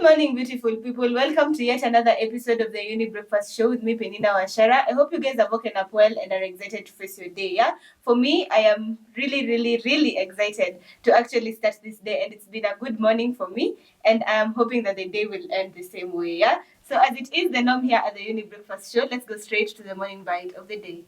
morning, beautiful people. Welcome to yet another episode of the Younib Breakfast Show with me, Peninah Wachera. I hope you guys have woken up well and are excited to face your day, yeah? For me, I am really excited to actually start this day, and it's been a good morning for me, and I am hoping that the day will end the same way, yeah? So as it is the norm here at the Younib Breakfast Show, let's go straight to the morning bite of the day.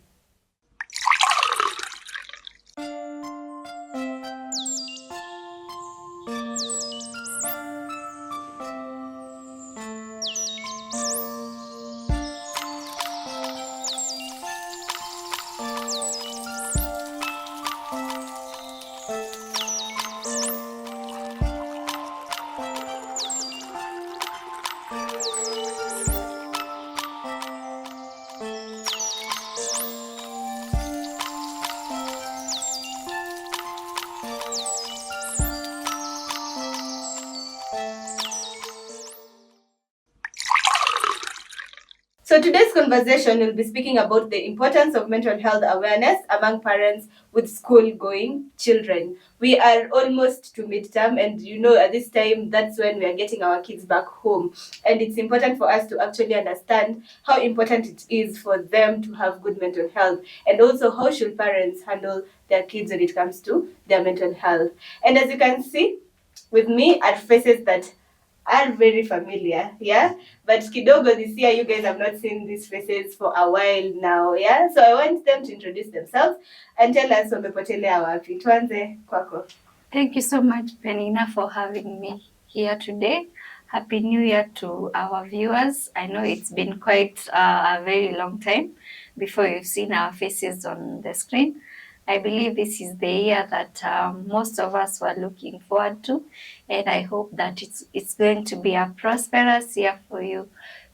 So today's conversation will be speaking about the importance of mental health awareness among parents with school-going children. We are almost to midterm, and at this time, that's when we are getting our kids back home. And it's important for us to actually understand how important it is for them to have good mental health, and also how should parents handle their kids when it comes to their mental health. And as you can see, with me are faces that are very familiar, yeah? But kidogo this year, you guys have not seen these faces for a while now, yeah? So I want them to introduce themselves and tell us wamepotelea wapi. Tuanze kwako. Thank you so much, Peninah, for having me here today. Happy New Year to our viewers. I know it's been quite a very long time before you've seen our faces on the screen. I believe this is the year that most of us were looking forward to, and I hope that it's going to be a prosperous year for you.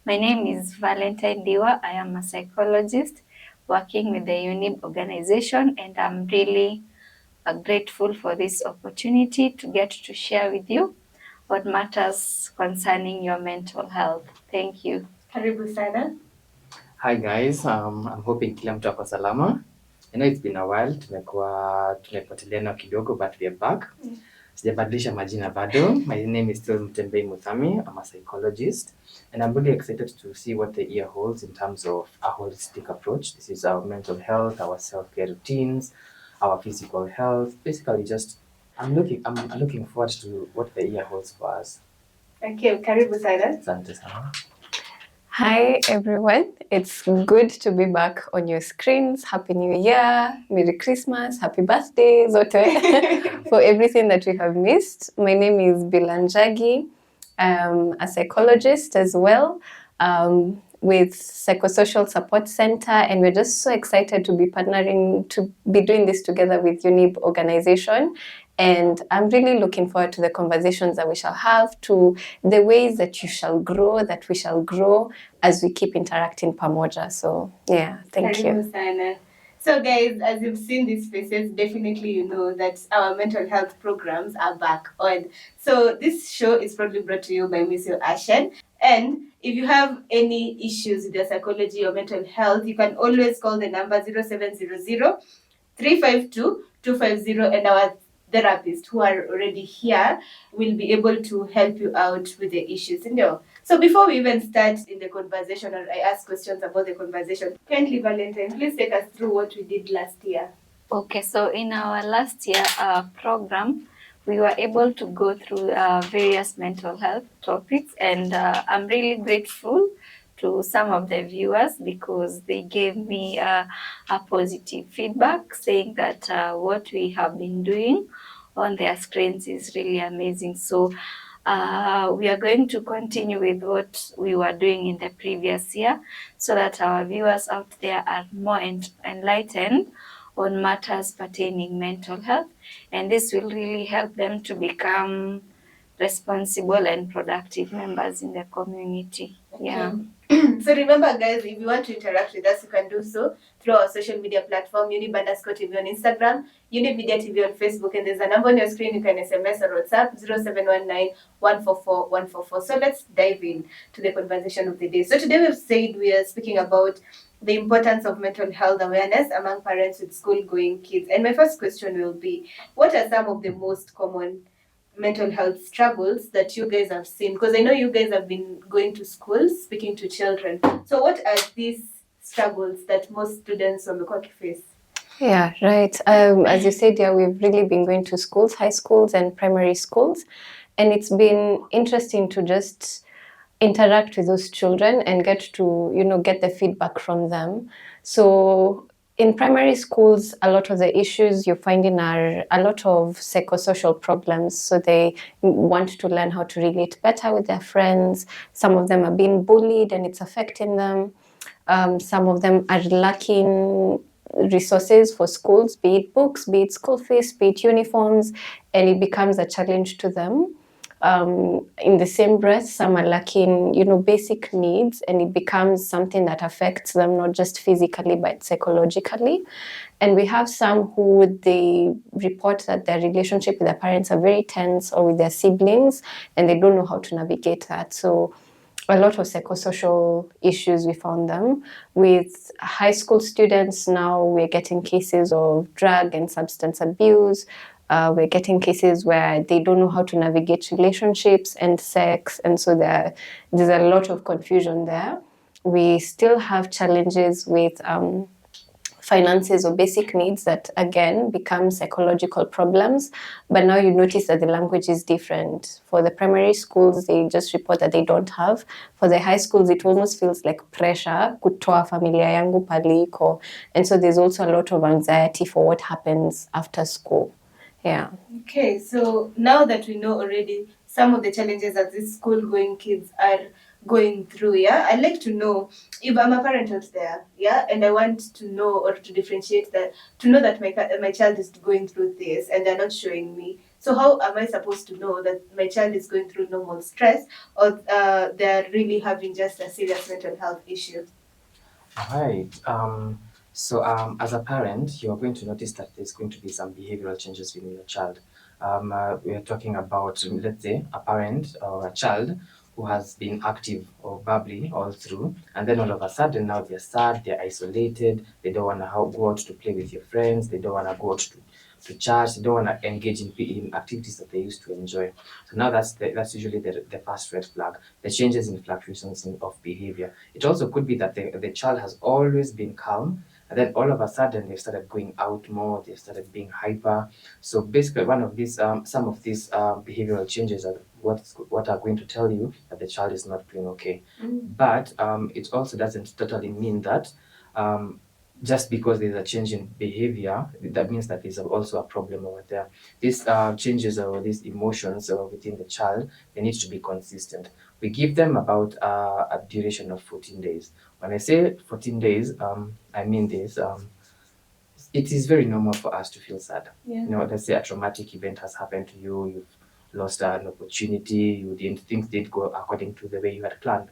My name is Valentine Ndiwa. I am a psychologist working with the Younib organization, and I'm really grateful for this opportunity to get to share with you what matters concerning your mental health. Thank you. Karibu sana. Hi guys, I'm hoping kila mtu ako salama. I know it's been a while, tumepoteleana kidogo, but we are back. Sijabadilisha majina bado. My name is still Mutembei Muthami. I'm a psychologist, and I'm really excited to see what the year holds in terms of a holistic approach. This is our mental health, our self-care routines, our physical health. Basically, just I'm looking forward to what the year holds for us. Okay, karibu sana. Asante sana. Hi everyone, it's good to be back on your screens. Happy New Year, Merry Christmas, Happy Birthday, zote, for everything that we have missed. My name is Beulah Njagi. I'm a psychologist as well with Psychosocial Support Center, and we're just so excited to be partnering, to be doing this together with Younib organization. And I'm really looking forward to the conversations that we shall have, to the ways that you shall grow, that we shall grow as we keep interacting pamoja. So yeah, thank you. Sana. So guys, as you've seen these faces, definitely you know that our mental health programs are back on. So this show is probably brought to you by Miss Ashen. And if you have any issues with your psychology or mental health, you can always call the number 0700 352 250, and our therapists who are already here will be able to help you out with the issues. So before we even start in the conversation, or I ask questions about the conversation, kindly Valentine, please take us through what we did last year. Okay, so in our last year program, we were able to go through various mental health topics, and I'm really grateful to some of the viewers because they gave me a positive feedback saying that what we have been doing on their screens is really amazing. So we are going to continue with what we were doing in the previous year so that our viewers out there are more enlightened on matters pertaining mental health, and this will really help them to become responsible and productive members in the community. Yeah. So remember guys, if you want to interact with us, you can do so through our social media platform, Younib_TV on Instagram, Younib Media TV on Facebook, and there's a number on your screen. You can SMS or WhatsApp 0719 144 144. So let's dive in to the conversation of the day. So today we've said we are speaking about the importance of mental health awareness among parents with school-going kids. And my first question will be, what are some of the most common mental health struggles that you guys have seen? Because I know you guys have been going to schools, speaking to children. So what are these struggles that most students wamekuwa wakiface? Yeah, right. As you said, yeah, we've really been going to schools, high schools and primary schools. And it's been interesting to just interact with those children and get to, get the feedback from them. So in primary schools, a lot of the issues you're finding are a lot of psychosocial problems. So they want to learn how to relate better with their friends. Some of them are being bullied and it's affecting them. Some of them are lacking resources for schools, be it books, be it school fees, be it uniforms, and it becomes a challenge to them. In the same breath, some are lacking, basic needs, and it becomes something that affects them not just physically but psychologically. And we have some who they report that their relationship with their parents are very tense, or with their siblings, and they don't know how to navigate that. So a lot of psychosocial issues we found them. With high school students now, we're getting cases of drug and substance abuse. We're getting cases where they don't know how to navigate relationships and sex, and so there's a lot of confusion there. We still have challenges with finances or basic needs that again become psychological problems. But now you notice that the language is different. For the primary schools, they just report that they don't have. For the high schools, it almost feels like pressure, kutoa familia yangu paliko. And so there's also a lot of anxiety for what happens after school. Yeah. Okay, so now that we know already some of the challenges that these school-going kids are going through, yeah, I'd like to know if I'm a parent out there, yeah, and I want to know or to differentiate that, to know that my child is going through this and they're not showing me. So how am I supposed to know that my child is going through normal stress or they're really having just a serious mental health issue? Right. As a parent, you're going to notice that there's going to be some behavioral changes in your child. We are talking about, let's say, a parent or a child who has been active or bubbly all through, and then all of a sudden now they're sad, they're isolated, they don't want to go out to play with your friends, they don't want to go out to church, they don't want to engage in activities that they used to enjoy. So now that's usually the first red flag, the changes in fluctuations of behavior. It also could be that the child has always been calm, and then all of a sudden they've started going out more, they've started being hyper. So basically some of these behavioral changes are what are going to tell you that the child is not doing okay. But it also doesn't totally mean that just because there's a change in behavior, that means that there's also a problem over there. These changes or these emotions within the child, they need to be consistent. We give them about a duration of 14 days. When I say 14 days, I mean this. It is very normal for us to feel sad. Yeah. Let's say a traumatic event has happened to you, you've lost an opportunity, things didn't go according to the way you had planned.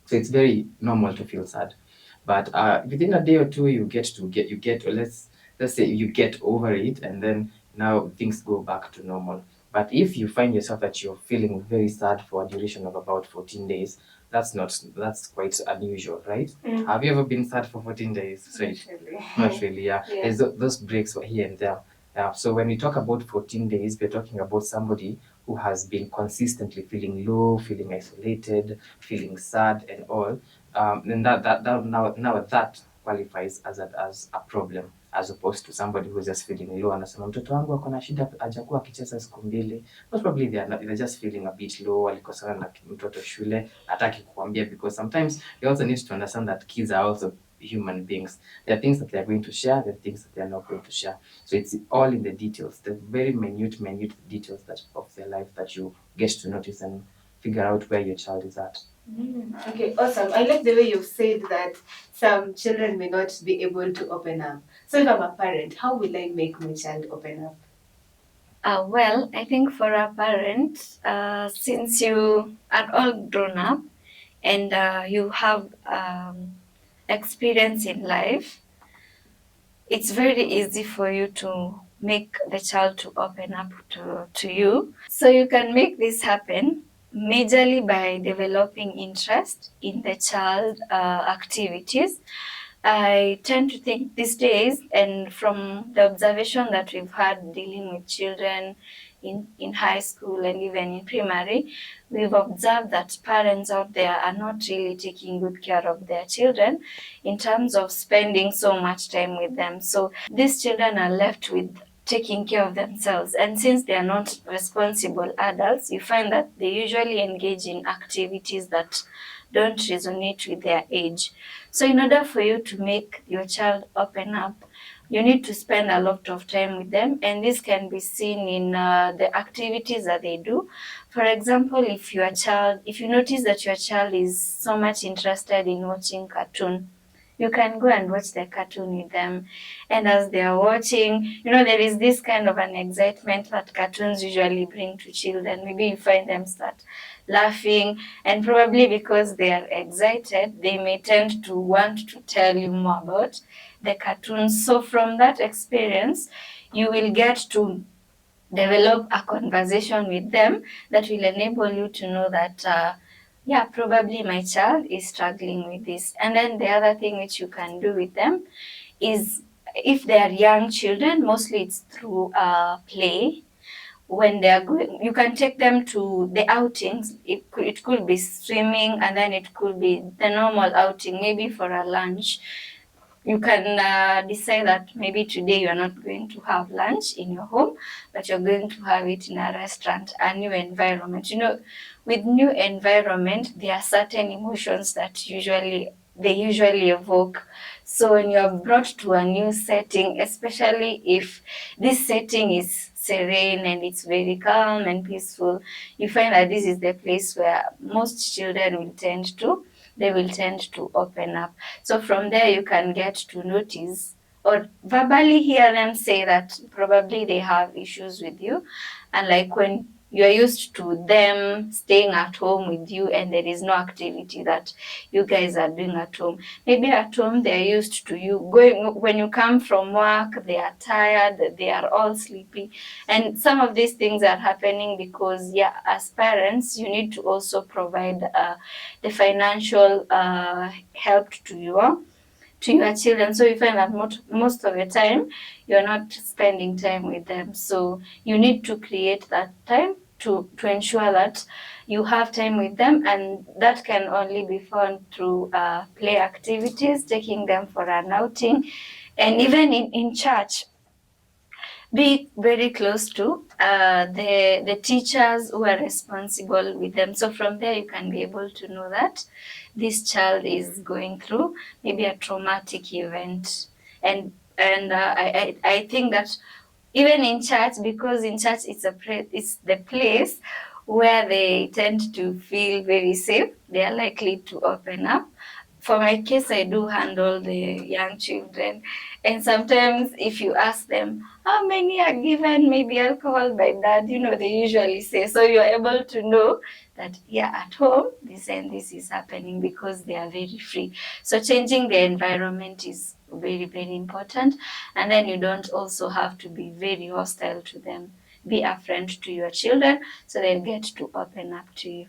So it's very normal to feel sad. But within a day or two, let's say you get over it, and then now things go back to normal. But if you find yourself that you're feeling very sad for a duration of about 14 days, that's quite unusual, right? Have you ever been sad for 14 days straight? Not really, yeah. There's those breaks were here and there. So when we talk about 14 days, we're talking about somebody who has been consistently feeling low, feeling isolated, feeling sad, and all. Then that qualifies as a problem, as opposed to somebody who's just feeling low. Anasema mtoto wangu ako na shida, hajakuwa akicheza siku mbili. Most probably they're just feeling a bit low. Alikosana na mtoto shule, hataki kukuambia, because sometimes you also need to understand that kids are also human beings. There are things that they are going to share, there are things that they are not going to share. So it's all in the details, the very minute details of their life that you get to notice and figure out where your child is at. Okay, awesome. I like the way you've said that some children may not be able to open up. So if I'm a parent, how will I make my child open up? Well, I think for a parent, since you are all grown up and you have experience in life, it's very easy for you to make the child to open up to you. So you can make this happen majorly by developing interest in the child activities. I tend to think these days, and from the observation that we've had dealing with children in high school and even in primary, we've observed that parents out there are not really taking good care of their children in terms of spending so much time with them. So these children are left with taking care of themselves. And since they are not responsible adults, you find that they usually engage in activities that don't resonate with their age. So in order for you to make your child open up, you need to spend a lot of time with them, and this can be seen in the activities that they do. For example, if you notice that your child is so much interested in watching cartoon, you can go and watch the cartoon with them. And as they are watching, there is this kind of an excitement that cartoons usually bring to children. Maybe you find them start laughing, and probably because they are excited, they may tend to want to tell you more about the cartoons. So from that experience, you will get to develop a conversation with them that will enable you to know that probably my child is struggling with this. And then the other thing which you can do with them is, if they are young children, mostly it's through play. When they are going, you can take them to the outings. It could be swimming, and then it could be the normal outing, maybe for a lunch. You can decide that maybe today you are not going to have lunch in your home, but you're going to have it in a restaurant, a new environment. With new environment, there are certain emotions that they usually evoke. So when you are brought to a new setting, especially if this setting is serene and it's very calm and peaceful, you find that this is the place where most children will tend to open up. So from there, you can get to notice or verbally hear them say that probably they have issues with you. And like when you're used to them staying at home with you and there is no activity that you guys are doing at home. Maybe at home they're used to you going, when you come from work, they are tired, they are all sleepy. And some of these things are happening because, as parents, you need to also provide the financial help to your children. So you find that most of the time you're not spending time with them. So you need to create that time to ensure that you have time with them, and that can only be found through play activities, taking them for an outing, and even in church. Be very close to the teachers who are responsible with them. So from there, you can be able to know that this child is going through maybe a traumatic event. And I think that even in church, because in church it's the place where they tend to feel very safe, they are likely to open up. For my case, I do handle the young children. And sometimes if you ask them, how many are given maybe alcohol by dad, they usually say. So you're able to know that, at home, this and this is happening because they are very free. So changing the environment is very, very important. And then you don't also have to be very hostile to them. Be a friend to your children so they'll get to open up to you.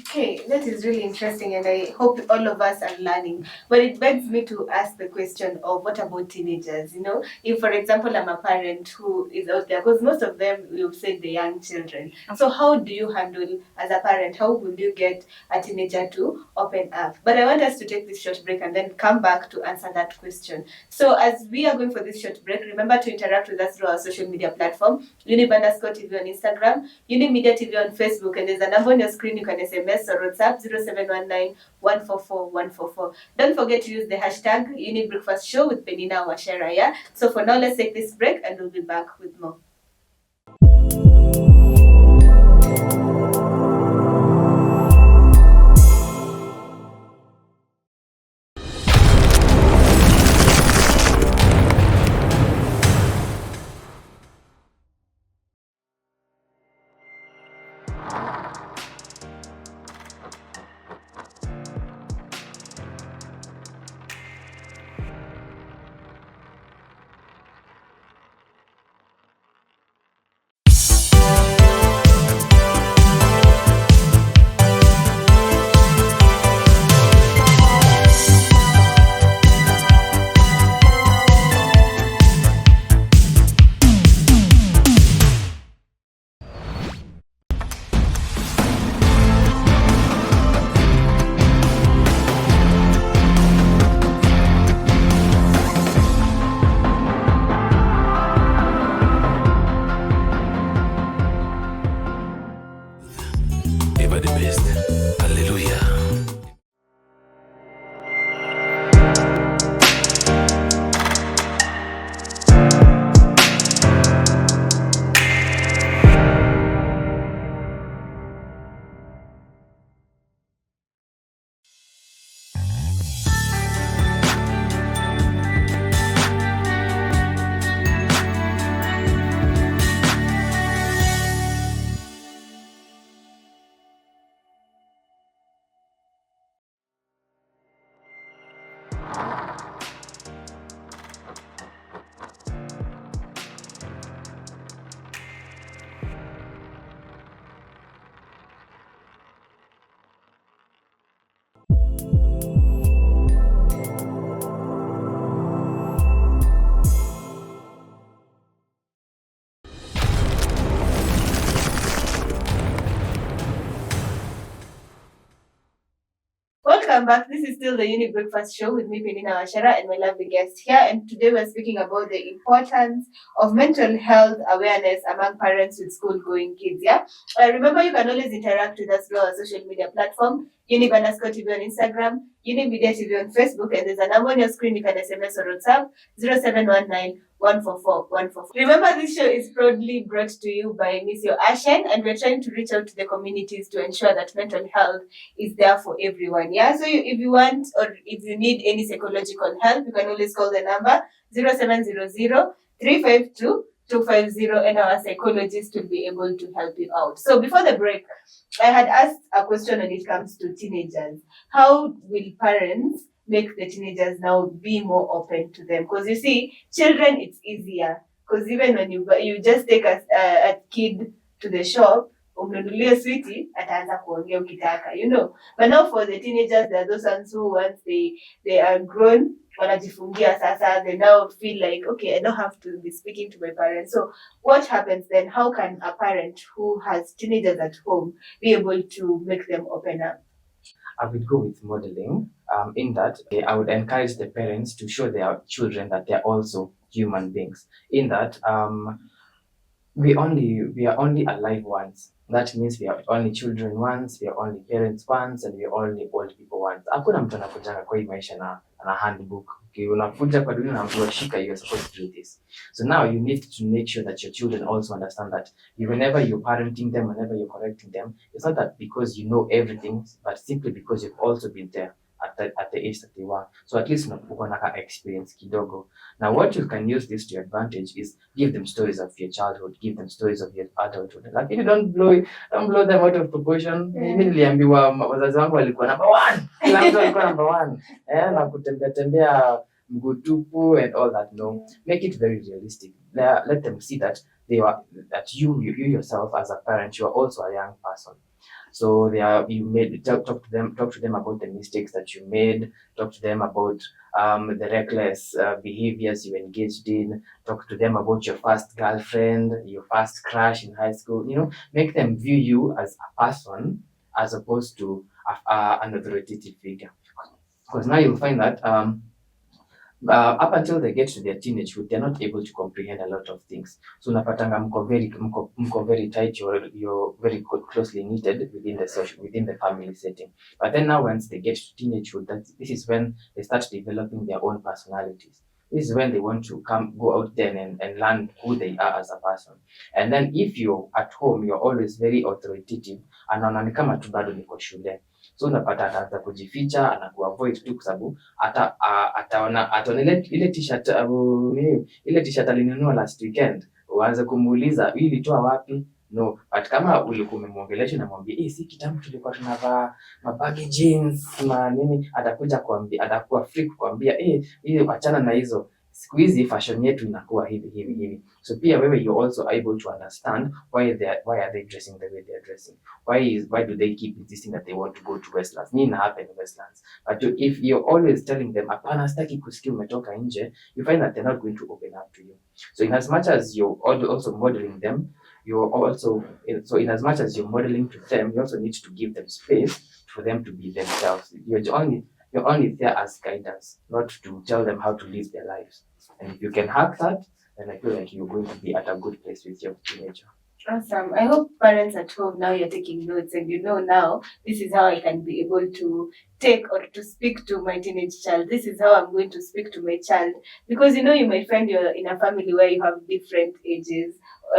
Okay, that is really interesting, and I hope all of us are learning. But it begs me to ask the question of, what about teenagers? If, for example, I'm a parent who is out there, because most of them, you've said, the young children. So how do you handle, as a parent, how will you get a teenager to open up? But I want us to take this short break and then come back to answer that question. So as we are going for this short break, remember to interact with us through our social media platform, Younib_TV on Instagram, Younib Media TV on Facebook, and there's a number on your screen. You can SMS or WhatsApp 0719 144 144. Don't forget to use the hashtag Younib Breakfast Show with Peninah Wachera. Yeah. So for now, let's take this break and we'll be back with more. best. Hallelujah. Welcome back. This is still the Younib Breakfast Show with me, Peninah Wachera, and my lovely guest here. And today we're speaking about the importance of mental health awareness among parents with school-going kids. Yeah. Remember, you can always interact with us through our social media platform, Younib_TV on Instagram, Younib Media TV on Facebook, and there's a number on your screen. You can SMS or WhatsApp 0719 144 144. Remember, this show is proudly brought to you by Miss Yo Ashen, and we're trying to reach out to the communities to ensure that mental health is there for everyone. Yeah. So if you want or if you need any psychological help, you can always call the number 0700 352 250, and our psychologist will be able to help you out. So before the break, I had asked a question when it comes to teenagers. How will parents make the teenagers now be more open to them? Because you see, children, it's easier. Because even when you just take a kid to the shop, umnunulie switi, ataanza kuongea ukitaka, you know. But now for the teenagers, there are those ones who once they are grown, wanajifungia sasa, they now feel like, okay, I don't have to be speaking to my parents. So what happens then? How can a parent who has teenagers at home be able to make them open up? I would go with modeling. In that, I would encourage the parents to show their children that they are also human beings. In that, we are only alive once. That means we are only children once, we are only parents once, and we are only old people once. Hakuna mtu anakujanga kwa hii maisha na handbook. Okay, unakuja kwa dunia na mtu shika, you're supposed to do this. So now you need to make sure that your children also understand that whenever you're parenting them, whenever you're correcting them, it's not that because you know everything, but simply because you've also been there at the age that they were. So at least uko na experience kidogo. Now what you can use this to your advantage is give them stories of your childhood, give them stories of your adulthood. Lakini don't blow them out of proportion. Mimi niliambiwa wazazi wangu walikuwa number one. Kila mtu alikuwa number one. Na kutembea mguu tupu and all that. No, make it very realistic. Let them see that you yourself as a parent, you are also a young person. So talk to them about the mistakes that you made, talk to them about the reckless behaviors you engaged in, talk to them about your first girlfriend, your first crush in high school, make them view you as a person as opposed to an authoritative figure. Because now you'll find that up until they get to their teenagehood, they're not able to comprehend a lot of things. So unapatanga mko very tight, you're very closely knitted within the family setting. But then now once they get to teenagehood, this is when they start developing their own personalities. This is when they want to go out there and learn who they are as a person. And then if you're at home, you're always very authoritative, anaona ni kama tu bado niko shule. So unapata ataanza kujificha, anakuavoid tu kwa sababu ataona ile t-shirt alinunua last weekend, uanze kumuuliza hii ilitoa wapi? No, but kama ulikuwa umemwongelesha na mwambie si kitambo tulikuwa tunavaa mabagi jeans na nini, atakuwa free kukwambia hiyo achana na hizo. Siku hizi fashion yetu inakuwa hivi. So pia wewe you're also able to understand why are they dressing the way they are dressing. Why do they keep insisting that they want to go to Westlands? Nini na happen in Westlands? But if you're always telling them hapana, sitaki kusikia umetoka nje, you find that they're not going to open up to you. So in as much as you're also modeling them, in as much as you're modeling to them, you also need to give them space for them to be themselves. You're only there as guidance, not to tell them how to live their lives. And if you can hack that, then I feel like you're going to be at a good place with your teenager. Awesome. I hope parents at home now you're taking notes and you know now this is how I can be able to take or to speak to my teenage child. This is how I'm going to speak to my child. Because you know, you might find you're in a family where you have different ages,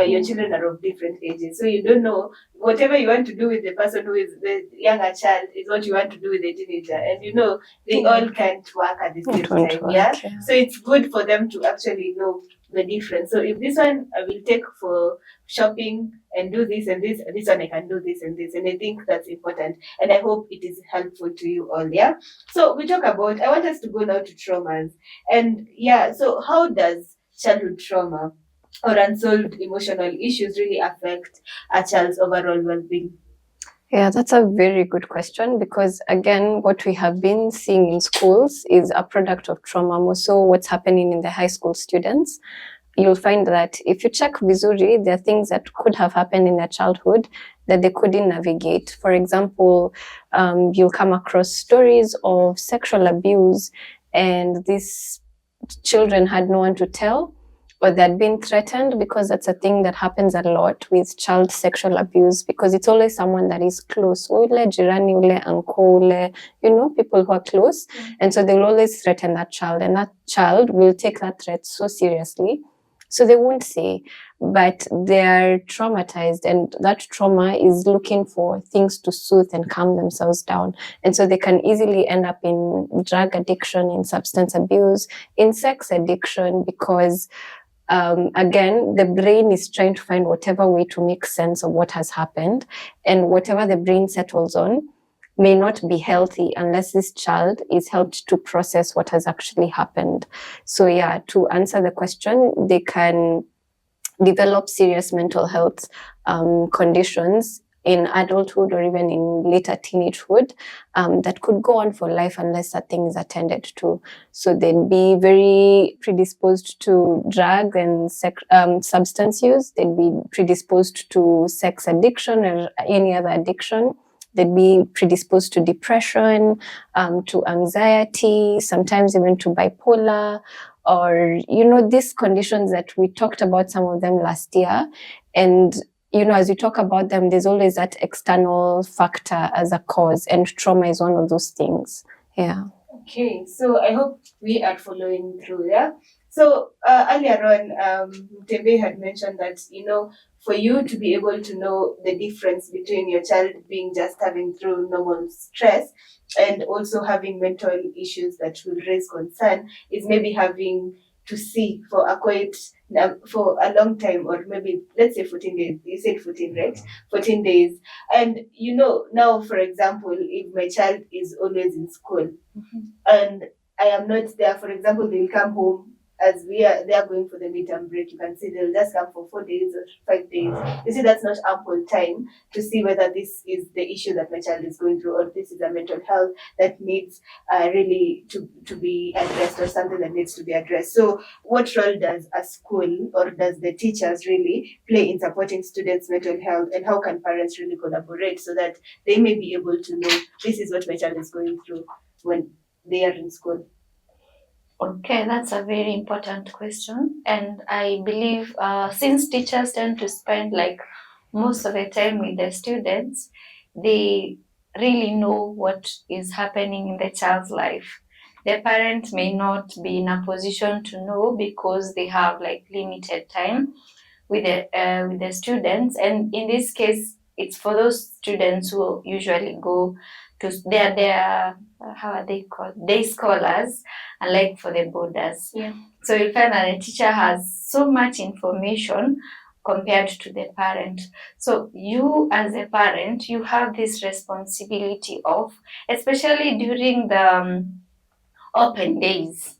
your children are of different ages. So you don't know whatever you want to do with the person who is the younger child is what you want to do with the teenager. And you know, they all can't work at the same It won't time. work, Yeah. yeah. So it's good for them to actually know the difference. So if this one I will take for shopping and do this and this, and this one I can do this and this. And I think that's important. And I hope it is helpful to you all. Yeah. So we talk about, I want us to go now to traumas. And yeah, so how does childhood trauma or unsolved emotional issues really affect a child's overall well-being? Yeah, that's a very good question because, again, what we have been seeing in schools is a product of trauma. More so, what's happening in the high school students. You'll find that if you check vizuri, there are things that could have happened in their childhood that they couldn't navigate. For example, you'll come across stories of sexual abuse, and these children had no one to tell, or they'd been threatened, because that's a thing that happens a lot with child sexual abuse, because it's always someone that is close. Ule jirani, ule uncle, ule, you know, people who are close. And so they'll always threaten that child, and that child will take that threat so seriously. So they won't say, but they're traumatized, and that trauma is looking for things to soothe and calm themselves down. And so they can easily end up in drug addiction, in substance abuse, in sex addiction, because again, the brain is trying to find whatever way to make sense of what has happened, and whatever the brain settles on may not be healthy unless this child is helped to process what has actually happened. So yeah, to answer the question, they can develop serious mental health conditions in adulthood or even in later teenagehood that could go on for life unless that thing is attended to. So they'd be very predisposed to drug and substance use. They'd be predisposed to sex addiction or any other addiction. They'd be predisposed to depression, to anxiety, sometimes even to bipolar, or, you know, these conditions that we talked about, some of them last year. And, you know, as we talk about them, there's always that external factor as a cause, and trauma is one of those things. Yeah. Okay, so I hope we are following through, yeah? So earlier on, Mutembei had mentioned that, you know, for you to be able to know the difference between your child being just having through normal stress and also having mental issues that will raise concern is maybe having to see for a long time, or maybe let's say 14 days. You said 14, right? 14 days. And you know, now for example, if my child is always in school and I am not there, for example, they'll come home as they are going for the midterm break. You can see they'll just come for 4 days or 5 days. You see, that's not ample time to see whether this is the issue that my child is going through, or this is a mental health that needs really to be addressed, or something that needs to be addressed. So what role does a school or does the teachers really play in supporting students' mental health, and how can parents really collaborate so that they may be able to know this is what my child is going through when they are in school? Okay, that's a very important question. And I believe since teachers tend to spend like most of the time with the students, they really know what is happening in the child's life. The parent may not be in a position to know because they have like limited time with the students. And in this case, it's for those students who usually go to they're how are they called, day scholars, unlike for the boarders. Yeah. So you find that the teacher has so much information compared to the parent. So you as a parent, you have this responsibility of, especially during the open days,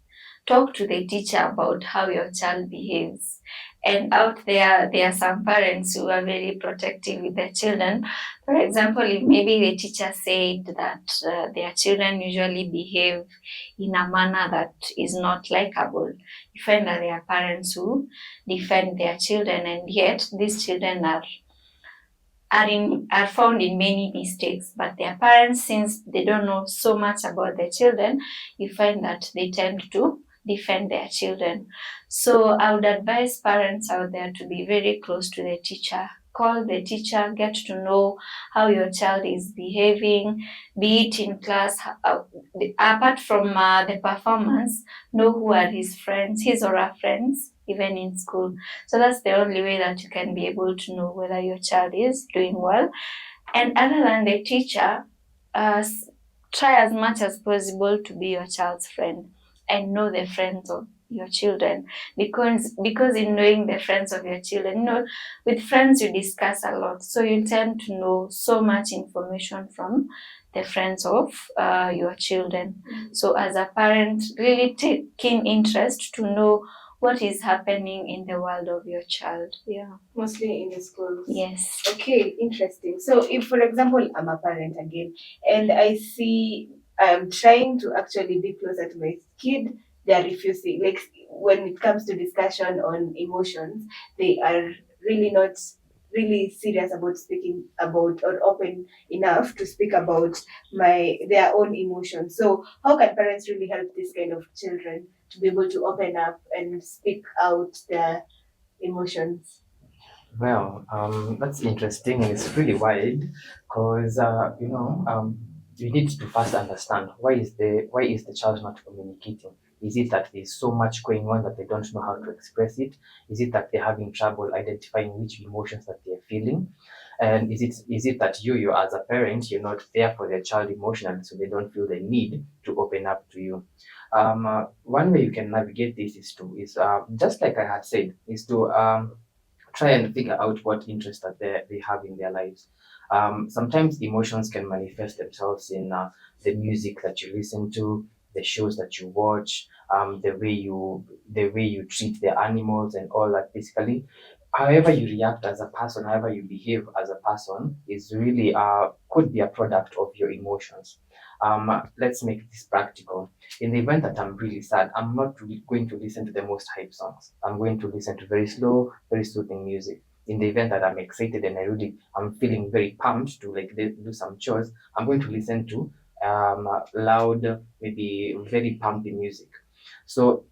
talk to the teacher about how your child behaves. And out there are some parents who are very protective with their children. For example, if maybe the teacher said that their children usually behave in a manner that is not likable, you find that there are parents who defend their children, and yet these children are found in many mistakes. But their parents, since they don't know so much about their children, you find that they tend to defend their children. So I would advise parents out there to be very close to the teacher, call the teacher, get to know how your child is behaving, be it in class, apart from the performance, know who are his or her friends, even in school. So that's the only way that you can be able to know whether your child is doing well. And other than the teacher, try as much as possible to be your child's friend and know the friends of your children, because in knowing the friends of your children, with friends you discuss a lot, so you tend to know so much information from the friends of your children. So as a parent, really take keen interest to know what is happening in the world of your child. Yeah. Mostly in the schools. Yes. Okay, interesting. So if, for example, I'm a parent again, and I see I'm trying to actually be closer to my kid, they are refusing. Like when it comes to discussion on emotions, they are really not really serious about speaking about or open enough to speak about their own emotions. So how can parents really help this kind of children to be able to open up and speak out their emotions? Well, that's interesting and it's really wide because you need to first understand why is the child not communicating? Is it that there's so much going on that they don't know how to express it? Is it that they're having trouble identifying which emotions that they're feeling? And is it that you as a parent, you're not there for their child emotionally, so they don't feel the need to open up to you? One way you can navigate this is just like I had said, is to try and figure out what interest that they have in their lives. Sometimes emotions can manifest themselves in the music that you listen to, the shows that you watch, the way you treat the animals and all that. Basically, however you react as a person, however you behave as a person, is really could be a product of your emotions. Let's make this practical. In the event that I'm really sad, I'm not really going to listen to the most hype songs. I'm going to listen to very slow, very soothing music. In the event that I'm excited and I'm feeling very pumped to like do some chores, I'm going to listen to loud, maybe very pumpy music. So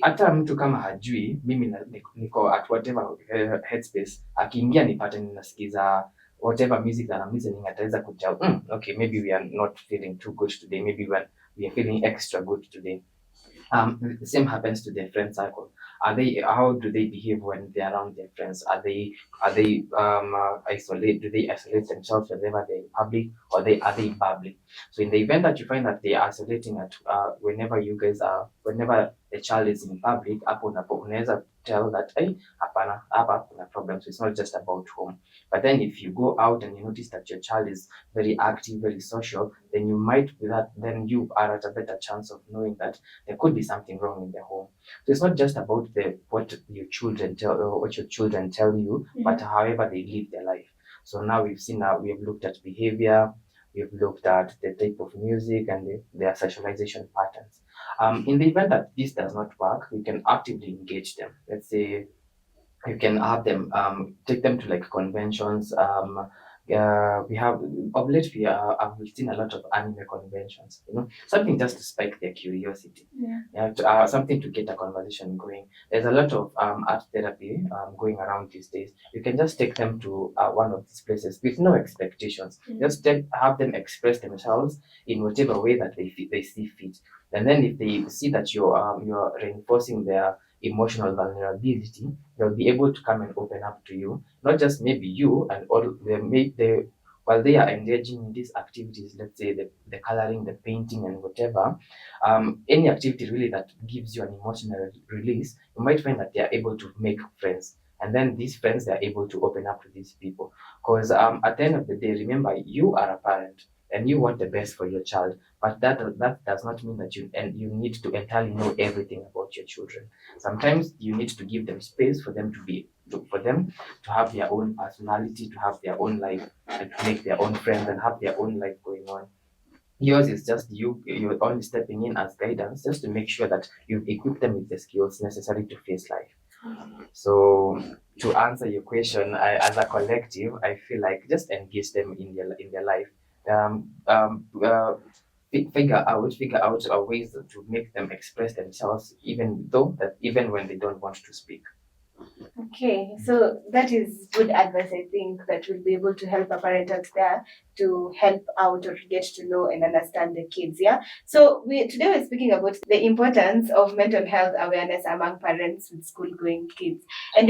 hata mtu kama hajui mimi niko at whatever headspace, akiingia nipate ninasikiza whatever music that I'm listening, ataweza kutell okay, maybe we are not feeling too good today, maybe we are feeling extra good today. The same happens to their friend cycle. How do they behave when they're around their friends? Are they isolate? Do they isolate themselves whenever they're in public, or are they bubbly? So in the event that you find that they are isolating at whenever the child is in public, hapo unaweza tell that hey, hapana, hapa kuna problem. So it's not just about home. But then if you go out and you notice that your child is very active, very social, then you are at a better chance of knowing that there could be something wrong in the home. So it's not just about what your children tell or what your children tell you, but however they live their life. So now we have looked at behavior, we've looked at the type of music and their socialization patterns. In the event that this does not work, we can actively engage them. Let's say you can have them take them to like conventions. We have of late I've seen a lot of anime conventions, something just to spike their curiosity. Something to get a conversation going. There's a lot of art therapy going around these days. You can just take them to one of these places with no expectations. Just have them express themselves in whatever way that they see fit. And then if they see that you're reinforcing their emotional vulnerability, they'll be able to come and open up to you. Not just maybe you and all while they are engaging in these activities, let's say the coloring, the painting, and whatever, any activity really that gives you an emotional release, you might find that they are able to make friends. And then these friends, they are able to open up to these people. Because at the end of the day, remember, you are a parent and you want the best for your child. But that does not mean that you need to entirely know everything about your children. Sometimes you need to give them space for them to have their own personality, to have their own life, and to make their own friends and have their own life going on. Yours is just you're only stepping in as guidance just to make sure that you've equipped them with the skills necessary to face life. So to answer your question, as a collective, I feel like just engage them in their life. Um, um, uh, figure out ways to make them express themselves, even when they don't want to speak. Okay, so that is good advice, I think, that will be able to help a parent out there to help out or get to know and understand the kids. Yeah. So today we're speaking about the importance of mental health awareness among parents with school going kids. And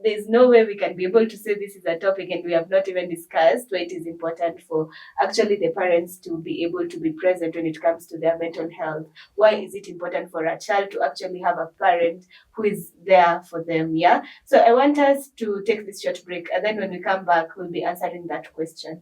there's no way we can be able to say this is a topic and we have not even discussed why it is important for actually the parents to be able to be present when it comes to their mental health. Why is it important for a child to actually have a parent who is there for them? Yeah. So I want us to take this short break, and then when we come back, we'll be answering that question.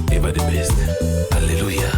Ever the best. Hallelujah.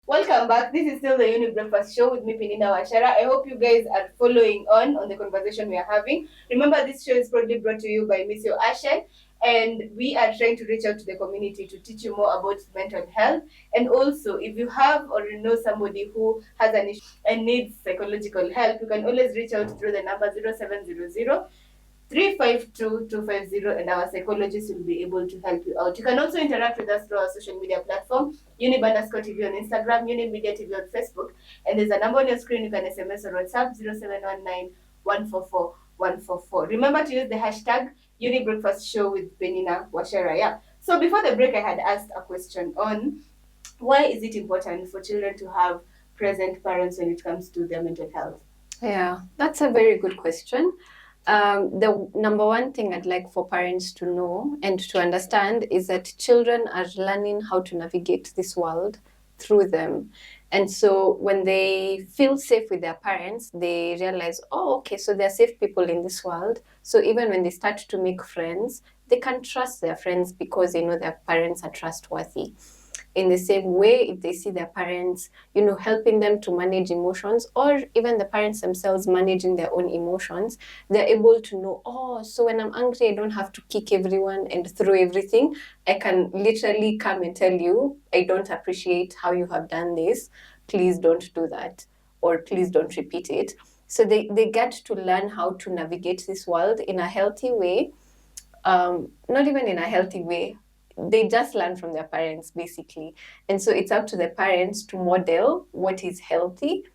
Welcome back. This is still the Younib Breakfast Show with me, Peninah Wachera. I hope you guys are following on the conversation we are having. Remember, this show is proudly brought to you by Miss Yo Ashen, and we are trying to reach out to the community to teach you more about mental health. And also, if you have or you know somebody who has an issue and needs psychological help, you can always reach out through the number 0700 352-250, and our psychologists will be able to help you out. You can also interact with us through our social media platform, Unib_TV on Instagram, Unib Media TV on Facebook, and there's a number on your screen. You can SMS or WhatsApp 0719-144-144. Remember to use the hashtag Unib Breakfast Show with Peninah Wachera. Yeah. So before the break, I had asked a question on why is it important for children to have present parents when it comes to their mental health? Yeah, that's a very good question. The number one thing I'd like for parents to know and to understand is that children are learning how to navigate this world through them. And so when they feel safe with their parents, they realize, oh, okay, so they're safe people in this world. So even when they start to make friends, they can trust their friends because they know their parents are trustworthy. In the same way, if they see their parents, helping them to manage emotions, or even the parents themselves managing their own emotions, they're able to know, oh, so when I'm angry, I don't have to kick everyone and throw everything. I can literally come and tell you, I don't appreciate how you have done this. Please don't do that, or please don't repeat it. So they get to learn how to navigate this world in a healthy way. Not even in a healthy way, they just learn from their parents basically. And so it's up to the parents to model what is healthy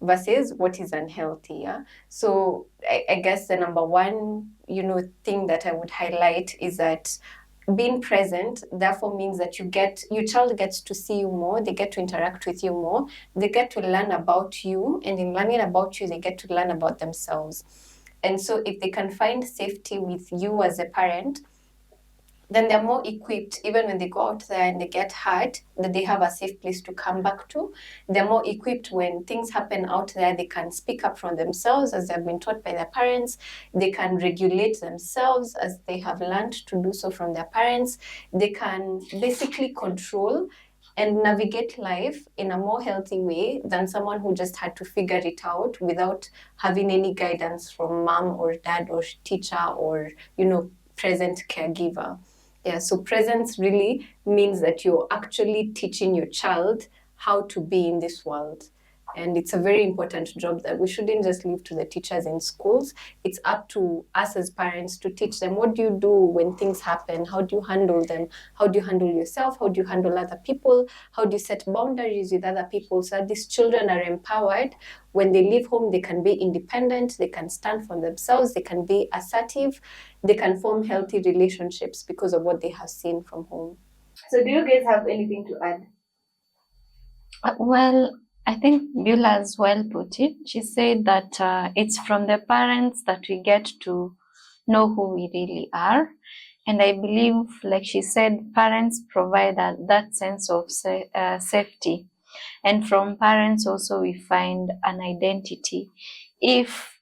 versus what is unhealthy. Yeah. So I guess the number one thing that I would highlight is that being present therefore means that your child gets to see you more, they get to interact with you more, they get to learn about you, and in learning about you they get to learn about themselves. And so if they can find safety with you as a parent, then they're more equipped, even when they go out there and they get hurt, that they have a safe place to come back to. They're more equipped when things happen out there, they can speak up for themselves as they've been taught by their parents. They can regulate themselves as they have learned to do so from their parents. They can basically control and navigate life in a more healthy way than someone who just had to figure it out without having any guidance from mom or dad or teacher or, present caregiver. Yeah, so presence really means that you're actually teaching your child how to be in this world. And it's a very important job that we shouldn't just leave to the teachers in schools. It's up to us as parents to teach them, what do you do when things happen? How do you handle them? How do you handle yourself? How do you handle other people? How do you set boundaries with other people so that these children are empowered? When they leave home, they can be independent, they can stand for themselves, they can be assertive, they can form healthy relationships because of what they have seen from home. So do you guys have anything to add? Well, I think Beulah as well put it. She said that it's from the parents that we get to know who we really are. And I believe, like she said, parents provide that sense of safety. And from parents also we find an identity. If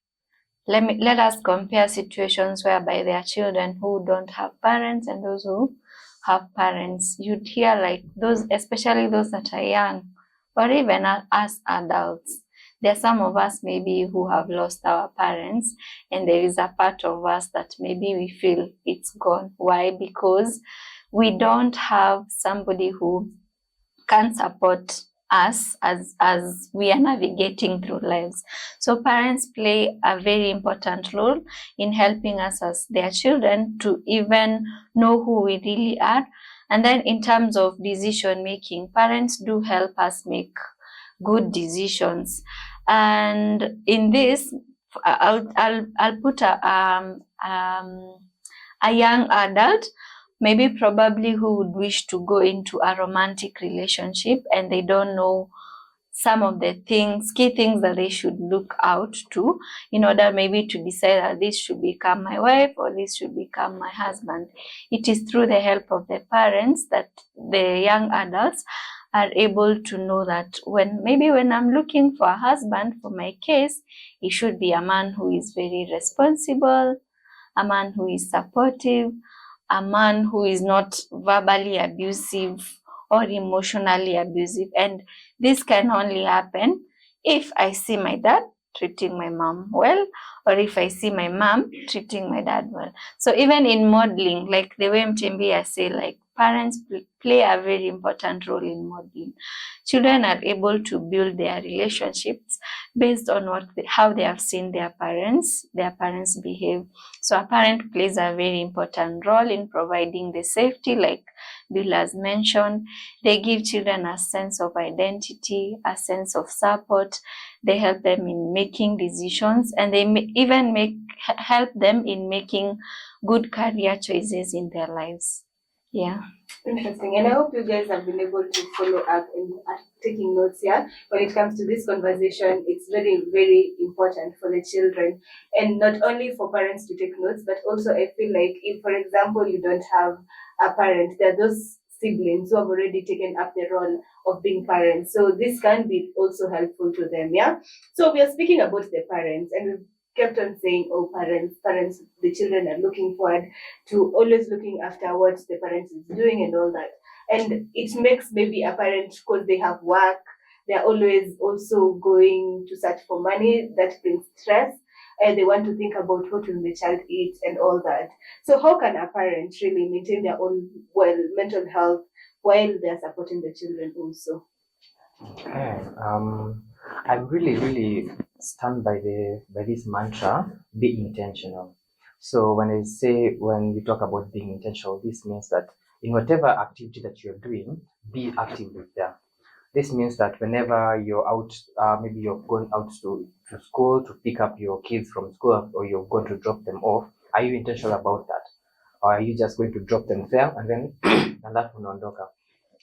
let us compare situations whereby there are children who don't have parents and those who have parents. You'd hear like those, especially those that are young, or even as adults. There are some of us maybe who have lost our parents, and there is a part of us that maybe we feel it's gone. Why? Because we don't have somebody who can support us as we are navigating through lives. So parents play a very important role in helping us as their children to even know who we really are. And then in terms of decision making, parents do help us make good decisions. And in this, I'll put a young adult, maybe probably who would wish to go into a romantic relationship and they don't know some of the key things that they should look out to in order maybe to decide that this should become my wife or this should become my husband. It is through the help of the parents that the young adults are able to know that when I'm looking for a husband, for my case, he should be a man who is very responsible, a man who is supportive, a man who is not verbally abusive or emotionally abusive. And this can only happen if I see my dad treating my mom well, or if I see my mom treating my dad well. So even in modeling, like the way Mutembei say, like parents play a very important role in modeling. Children are able to build their relationships based on how they have seen their parents behave. So a parent plays a very important role in providing the safety, like Beulah has mentioned. They give children a sense of identity, a sense of support. They help them in making decisions, and they even help them in making good career choices in their lives. Yeah. Interesting. And I hope you guys have been able to follow up and are taking notes here. When it comes to this conversation, it's very, very important for the children. And not only for parents to take notes, but also I feel like if, for example, you don't have a parent, there are those siblings who have already taken up the role of being parents. So this can be also helpful to them, yeah? So we are speaking about the parents, and we've kept on saying, oh, parents, the children are looking forward to always looking after what the parents is doing and all that. And it makes maybe a parent, because they have work, they're always also going to search for money, that brings stress, and they want to think about what will the child eat and all that. So how can a parent really maintain their own mental health while they're supporting the children also? Okay. I really stand by this mantra, be intentional. So when we talk about being intentional, this means that in whatever activity that you're doing, be active with them. This means that whenever you're out, maybe you've gone out to school to pick up your kids from school, or you're going to drop them off, are you intentional about that? Or are you just going to drop them there and then and that unaondoka?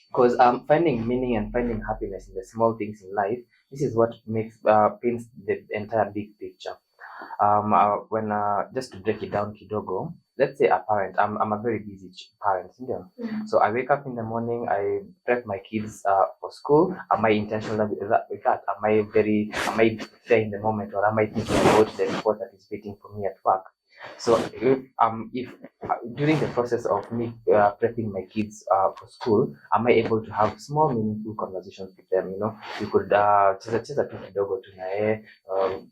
Because finding meaning and finding happiness in the small things in life, this is what paints the entire big picture. When just to break it down kidogo, let's say a parent, I'm a very busy parent, you know. So I wake up in the morning, I prep my kids for school. Am I intentional with that? Am I there in the moment, or am I thinking about the report that is waiting for me at work? So if during the process of me prepping my kids for school, am I able to have small meaningful conversations with them? You know, you could cheza tu kidogo tu na yeye,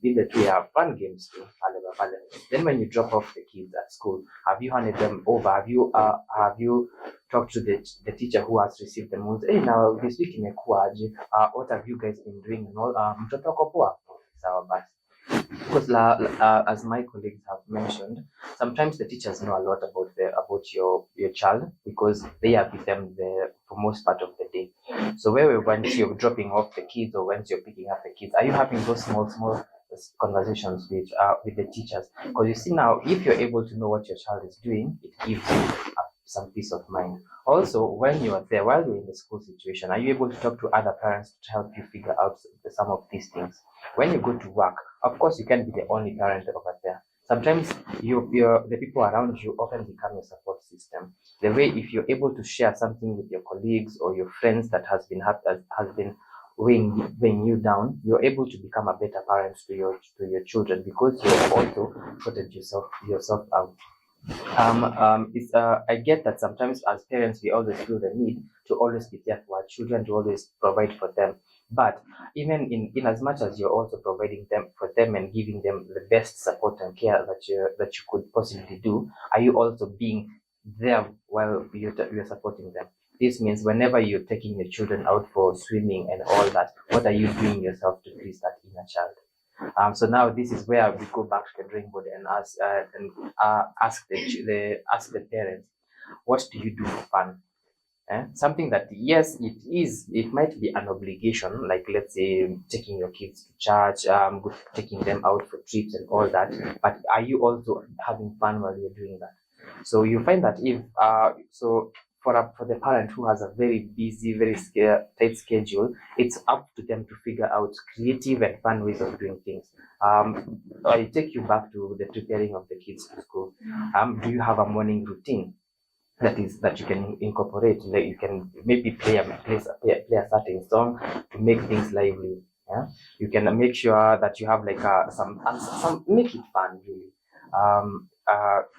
vile tu ya fun games tu pale na pale. Then when you drop off the kids at school, have you handed them over? Have you talked to the teacher who has received the news? Hey, now this week imekuwaje? What have you guys been doing? And all, mtoto wako poa? Sawa basi. Because as my colleagues have mentioned, sometimes the teachers know a lot about your child because they are with them for most part of the day. So once you're dropping off the kids or once you're picking up the kids, are you having those small conversations with the teachers? Because you see now, if you're able to know what your child is doing, it gives you some peace of mind. Also, when you are there, while you're in the school situation, are you able to talk to other parents to help you figure out some of these things? When you go to work, of course, you can't be the only parent over there. Sometimes the people around you often become your support system. The way if you're able to share something with your colleagues or your friends that has been weighing you down, you're able to become a better parent to your children because you've also sorted yourself out. I get that sometimes as parents we always feel the need to always be there for our children, to always provide for them. But even in as much as you're also providing them for them and giving them the best support and care that you could possibly do, are you also being there while you're supporting them? This means whenever you're taking your children out for swimming and all that, what are you doing yourself to please that inner child? So now this is where we go back to the drawing board and ask the parents, what do you do for fun? Something that yes, it might be an obligation, like let's say taking your kids to church, taking them out for trips and all that. But are you also having fun while you're doing that? So you find that if for the parent who has a very busy, very tight schedule, it's up to them to figure out creative and fun ways of doing things. I take you back to the preparing of the kids to school. Do you have a morning routine that you can incorporate? Like you can maybe play a certain song to make things lively. Yeah, you can make sure that you have like some make it fun really.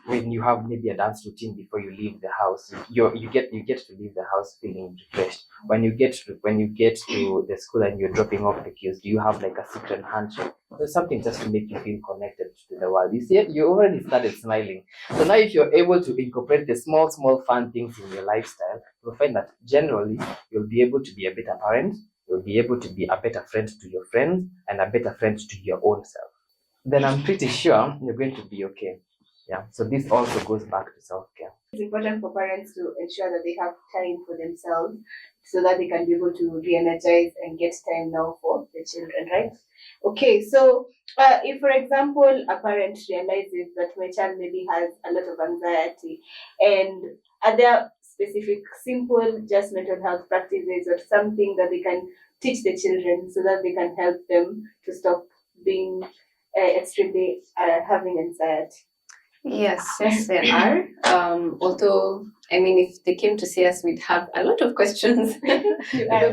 When you have maybe a dance routine before you leave the house, you get to leave the house feeling refreshed. When you get to the school and you're dropping off the kids, do you have like a secret handshake? There's something just to make you feel connected to the world. You see, you already started smiling. So now if you're able to incorporate the small fun things in your lifestyle, you'll find that generally you'll be able to be a better parent, you'll be able to be a better friend to your friends and a better friend to your own self. Then I'm pretty sure you're going to be okay. Yeah. So this also goes back to self-care. It's important for parents to ensure that they have time for themselves so that they can be able to re-energize and get time now for the children, right? Okay, so if, for example, a parent realizes that my child maybe has a lot of anxiety, and are there specific, simple, just mental health practices or something that they can teach the children so that they can help them to stop being extremely having anxiety? Yes, there are. Although, I mean, if they came to see us, we'd have a lot of questions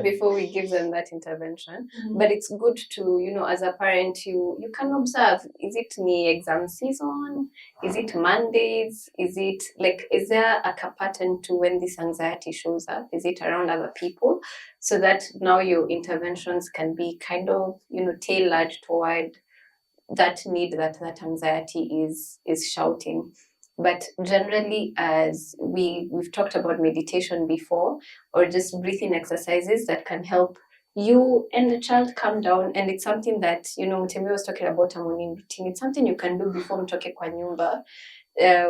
before we give them that intervention. Mm-hmm. But it's good to, as a parent, you can observe, is it the exam season? Is it Mondays? Is there a pattern to when this anxiety shows up? Is it around other people? So that now your interventions can be kind of, tailored toward that need that anxiety is shouting. But generally, as we've talked about meditation before, or just breathing exercises that can help you and the child calm down. And it's something that, Mutembei was talking about a morning routine. It's something you can do before mtoke kwa nyumba,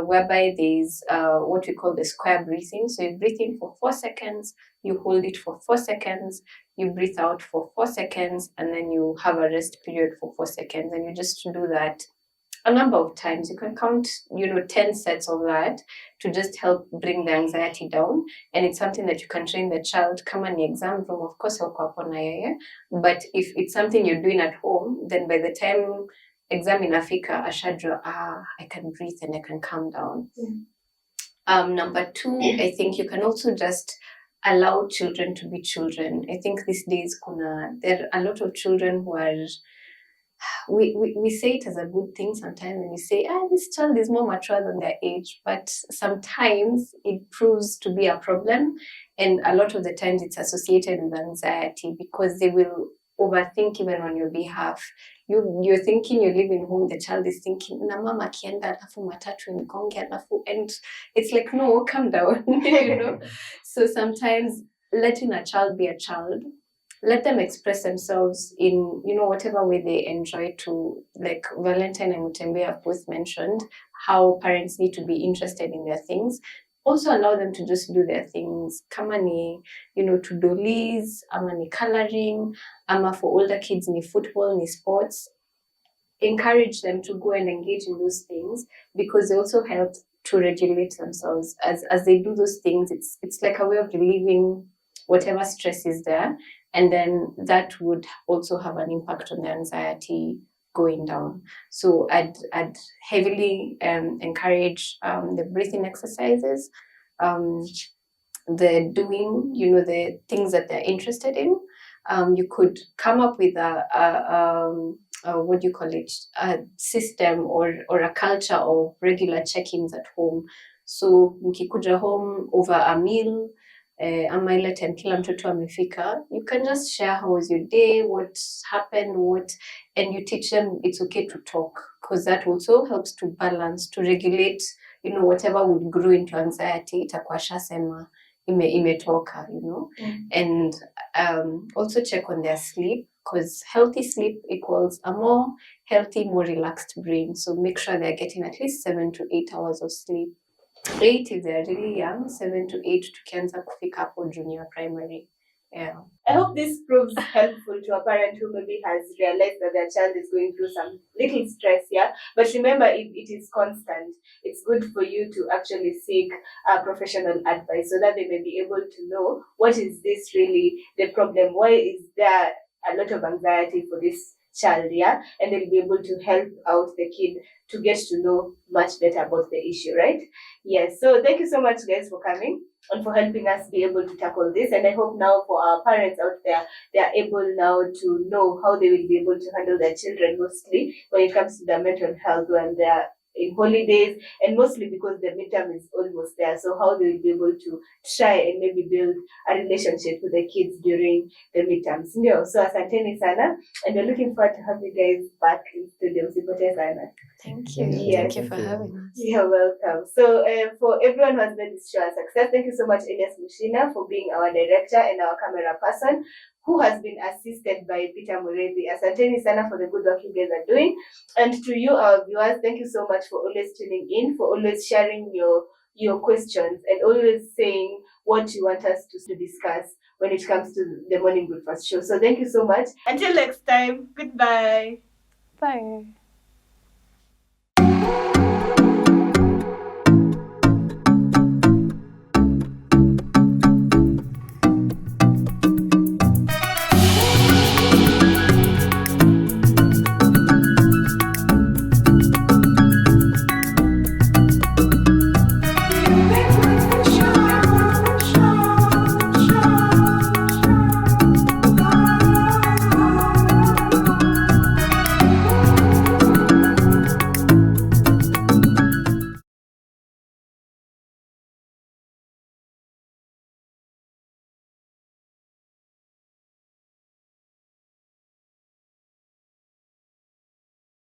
whereby there's what we call the square breathing. So you breathe in for 4 seconds, you hold it for 4 seconds, you breathe out for 4 seconds, and then you have a rest period for 4 seconds. And you just do that a number of times. You can count, 10 sets of that to just help bring the anxiety down. And it's something that you can train the child. Come in the exam room, of course, but if it's something you're doing at home, then by the time exam inafika ashajua, I can breathe and I can calm down. Number two, I think you can also just allow children to be children. I think these days there are a lot of children who are, we say it as a good thing sometimes, and we say, this child is more mature than their age, but sometimes it proves to be a problem, and a lot of the times it's associated with anxiety because they will overthink even on your behalf. You're thinking you're leaving home, the child is thinking, na mama akienda alafu matatu inigonge alafu, and it's like, no, calm down. You know. So sometimes letting a child be a child, let them express themselves in, whatever way they enjoy to, like Valentine and Mutembei have both mentioned, how parents need to be interested in their things. Also allow them to just do their things. Kama ni, to dolies, ama ni coloring, ama for older kids ni football, ni sports. Encourage them to go and engage in those things because they also help to regulate themselves. As they do those things, it's like a way of relieving whatever stress is there. And then that would also have an impact on the anxiety going down. So I'd heavily encourage the breathing exercises, the doing, the things that they're interested in. You could come up with what do you call it, a system or a culture of regular check-ins at home. So mkikuja home over a meal, ama ile time kila mtoto amefika, you can just share how was your day, what happened, and you teach them it's okay to talk, because that also helps to balance, to regulate, whatever would grow into anxiety, itakuwa shasema imetoka, and also check on their sleep, because healthy sleep equals a more healthy, more relaxed brain. So make sure they're getting at least 7 to 8 hours of sleep. 8 if they're really young, 7 to 8 tukianza kufika hapo junior primary. Yeah. I hope this proves helpful to a parent who maybe has realized that their child is going through some little stress, yeah. But remember, if it is constant, it's good for you to actually seek professional advice so that they may be able to know what is this really the problem, why is there a lot of anxiety for this child, yeah, and they'll be able to help out the kid to get to know much better about the issue, right? Yes, so thank you so much, guys, for coming and for helping us be able to tackle this. And I hope now for our parents out there, they are able now to know how they will be able to handle their children, mostly when it comes to their mental health when they are in holidays, and mostly because the midterm is almost there. So how they will be able to try and maybe build a relationship with the kids during the midterms. So asanteni sana, and we're looking forward to have you guys back in studio. Msipote sana. Thank you. Yes. Thank you for having us. You're welcome. So for everyone who has made this show a success, thank you so much, Elias Mushina, for being our director and our camera person, who has been assisted by Peter Murithi. Asanteni sana for the good work you guys are doing. And to you, our viewers, thank you so much for always tuning in, for always sharing your questions and always saying what you want us to discuss when it comes to the Morning Breakfast show. So thank you so much. Until next time, goodbye. Bye.